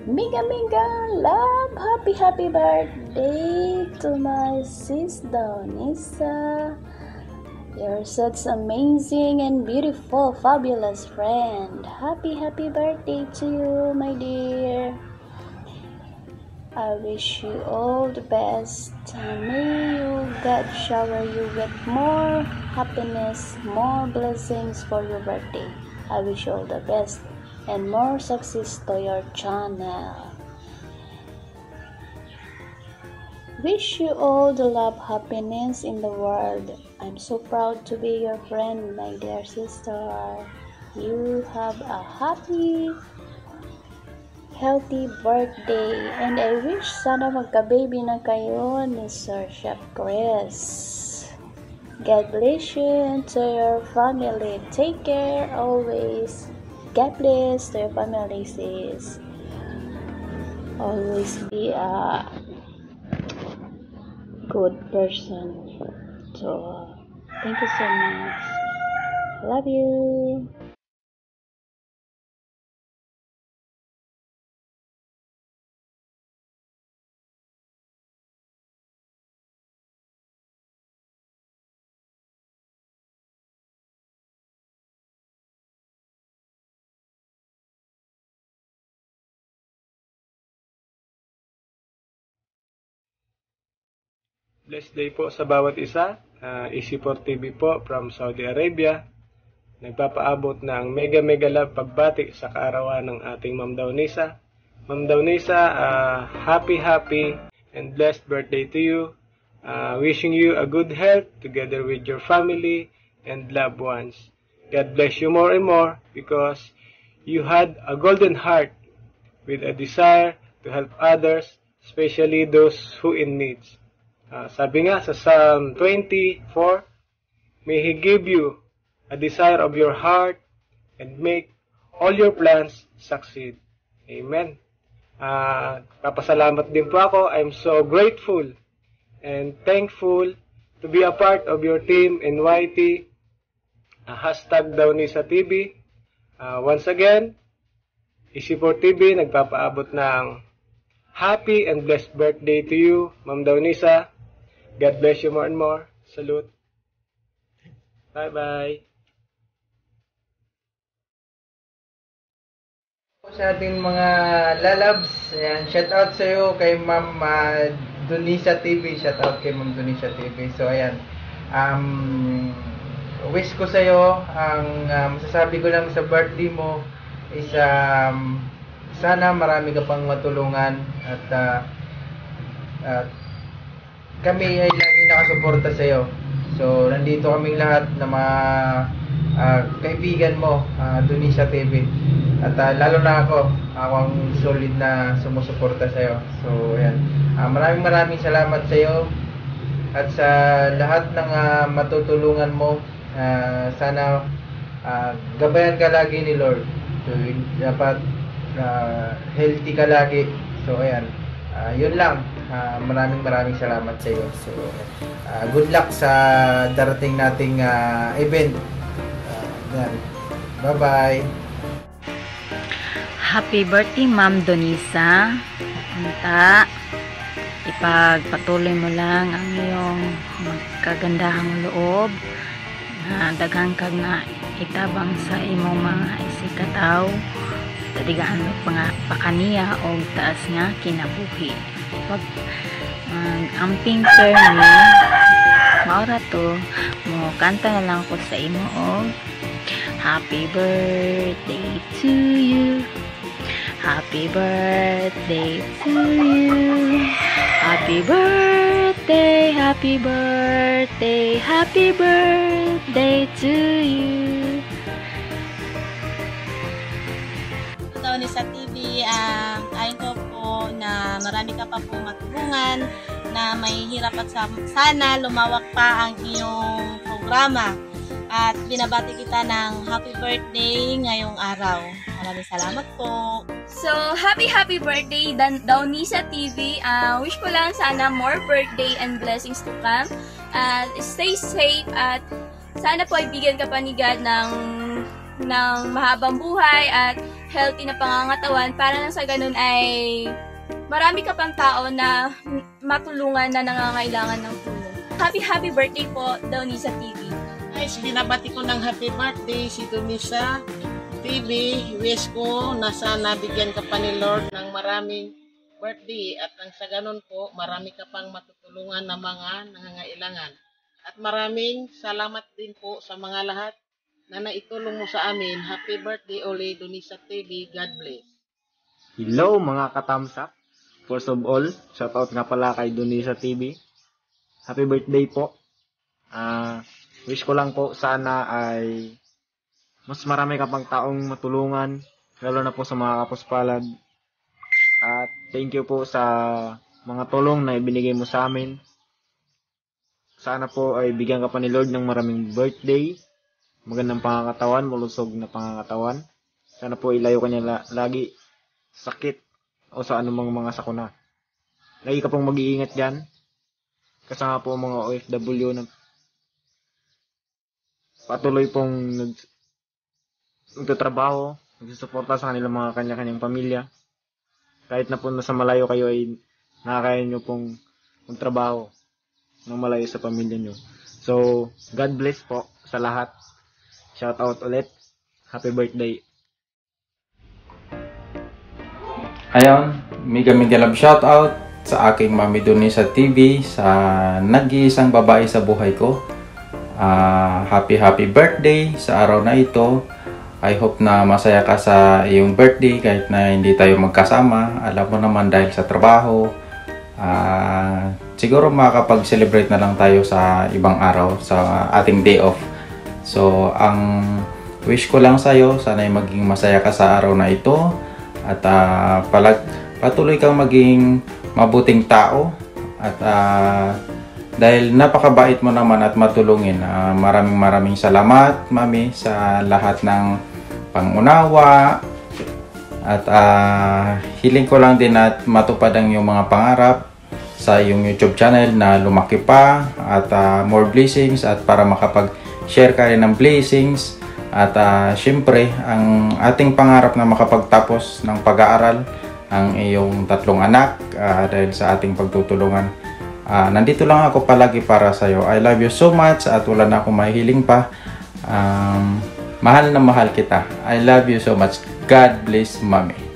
Mega love. Happy birthday to my sis Dawnisa. You're such amazing and beautiful, fabulous friend. Happy birthday to you, my dear. I wish you all the best. May you God shower you with more happiness, more blessings for your birthday. I wish you all the best and more success to your channel. Wish you all the love, happiness in the world. I'm so proud to be your friend, my dear sister. You have a happy, healthy birthday, and I wish sana magka-baby na kayo ni Sir Chef Chris. God bless you and to your family. Take care always. God bless to your family, sis. Always be a good person. So, thank you so much. Love you. Blessed day po sa bawat isa. Easy4 TV po from Saudi Arabia. Nagpapaabot ng mega love pagbati sa kaarawan ng ating Ma'am Dawnisa. Ma'am Dawnisa, happy and blessed birthday to you. Wishing you a good health together with your family and loved ones. God bless you more and more because you had a golden heart with a desire to help others, especially those who in need. Sabi nga sa Psalm 24, may He give you a desire of your heart and make all your plans succeed. Amen. Papasalamat din po ako. I'm so grateful and thankful to be a part of your team NYT, hashtag Dawnisa TV. Once again, Easy4 TV nagpapaabot ng happy and blessed birthday to you, Ma'am Dawnisa. God bless you more and more. Salute. Bye-bye. Sa ating mga lalabs, ayan, shout out sa iyo kay Ma'am Dawnisa TV. Shout out kay Ma'am Dawnisa TV. So ayan, wish ko sa iyo, ang masasabi ko lang sa birthday mo is sana marami ka pang matulungan at kami ay laging nakasuporta sa iyo. So nandito kaming lahat na mga kaibigan mo, Dawnisa TV. At lalo na ako ang solid na sumusuporta sa iyo. So ayan, maraming salamat sa iyo at sa lahat ng matutulungan mo. Sana gabayan ka lagi ni Lord. So dapat healthy ka lagi. So ayan, yun lang. Maraming salamat sa iyo. So good luck sa darating nating event. Bye-bye. Happy birthday, Ma'am Dawnisa. Anta, ipagpatuloy mo lang ang iyong magkagandahang loob na daghang kag na itabang sa imong mga isikataw tadigaan mo pakaniya o taas nga kinabuhi. Pag amping permi maura to mo kanta na lang ko sa imo og happy birthday to you, happy birthday to you, happy birthday, happy birthday, happy birthday to you. Dawnisa TV, ayon ko po na marami ka pa po matulungan, na may hirap at sana lumawak pa ang iyong programa. At binabati kita ng happy birthday ngayong araw. Maraming salamat po. So, happy birthday, Dawnisa TV. Wish ko lang sana more birthday and blessings to come. Stay safe at sana po ibigyan ka pa ni God ng mahabang buhay at healthy na pangangatawan para nang sa ganun ay marami ka pang tao na matulungan na nangangailangan ng tulong. Happy birthday po, Dawnisa TV. Guys, binabati ko ng happy birthday si Dawnisa TV. Wish ko na sana bigyan ka pa ni Lord ng maraming birthday at nang sa ganun po, marami ka pang matutulungan na mga nangangailangan. At maraming salamat din po sa mga lahat na naitulong mo sa amin. Happy birthday ulit, Dawnisa TV. God bless. Hello mga katamsak. First of all, shoutout nga pala kay Dawnisa TV. Happy birthday po. Wish ko lang po sana ay mas marami ka pang taong matulungan, lalo na po sa mga kapuspalad. At thank you po sa mga tulong na ibinigay mo sa amin. Sana po ay bigyan ka pa ni Lord ng maraming birthday, magandang pangangatawan, malusog na pangangatawan. Sana po ilayo ka niya lagi sakit o sa anumang mga sakuna. Lagi ka pong mag-iingat dyan. Kasama po mga OFW na patuloy pong nagtatrabaho, nagsusuporta sa kanilang mga kanya-kanyang pamilya. Kahit na po nasa malayo kayo ay nakakaya nyo pong magtrabaho ng malayo sa pamilya nyo. So, God bless po sa lahat. Shout out ulit. Happy birthday. Ayan, mega love shout out sa aking Mami Dawnisa TV, sa nag-iisang babae sa buhay ko. Happy birthday sa araw na ito. I hope na masaya ka sa iyong birthday kahit na hindi tayo magkasama. Alam mo naman dahil sa trabaho. Siguro makakapag-celebrate na lang tayo sa ibang araw, sa ating day off. So, ang wish ko lang sa'yo, sana ay maging masaya ka sa araw na ito. At patuloy kang maging mabuting tao. At dahil napakabait mo naman at matulungin, maraming salamat, Mami, sa lahat ng pangunawa. At hiling ko lang din at matupad ang iyong mga pangarap sa iyong YouTube channel na lumaki pa at more blessings at para makapag-share ka rin ng blessings. At syempre, ang ating pangarap na makapagtapos ng pag-aaral ang iyong 3 anak dahil sa ating pagtutulungan. Nandito lang ako palagi para sa iyo. I love you so much at wala na akong mahihiling pa. Mahal na mahal kita. I love you so much. God bless, Mami.